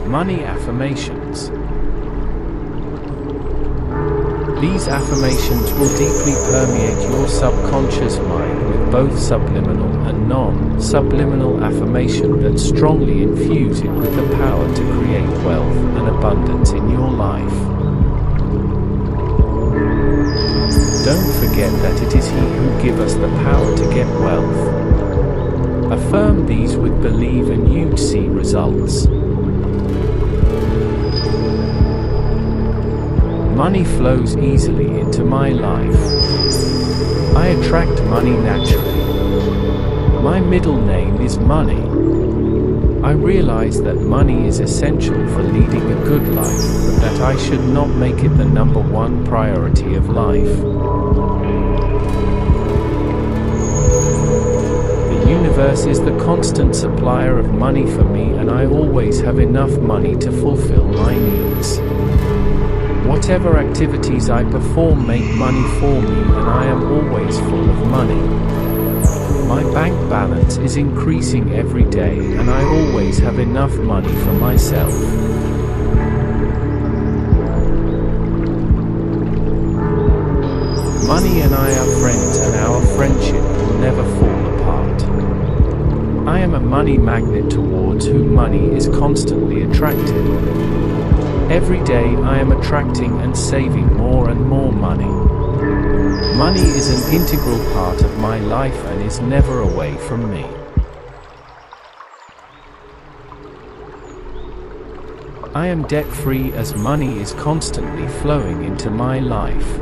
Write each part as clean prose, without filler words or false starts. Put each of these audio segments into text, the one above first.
Money affirmations. These affirmations will deeply permeate your subconscious mind with both subliminal and non-subliminal affirmation that strongly infuse it with the power to create wealth and abundance in your life. Don't forget that it is He who gives us the power to get wealth. Affirm these with belief and you'd see results. Money flows easily into my life. I attract money naturally. My middle name is Money. I realize that money is essential for leading a good life, but that I should not make it the number one priority of life. The universe is the constant supplier of money for me, and I always have enough money to fulfill my needs. Whatever activities I perform make money for me, and I am always full of money. My bank balance is increasing every day, and I always have enough money for myself. Money and I are friends, and our friendship will never fall apart. I am a money magnet towards whom money is constantly attracted. Every day I am attracting and saving more and more money. Money is an integral part of my life and is never away from me. I am debt-free as money is constantly flowing into my life.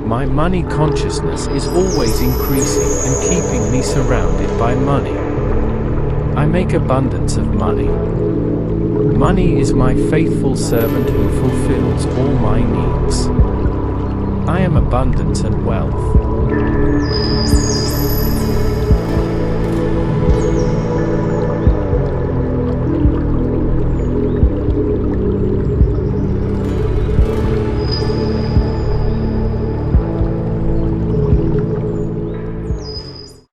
My money consciousness is always increasing and keeping me surrounded by money. I make abundance of money. Money is my faithful servant who fulfills all my needs. I am abundance and wealth.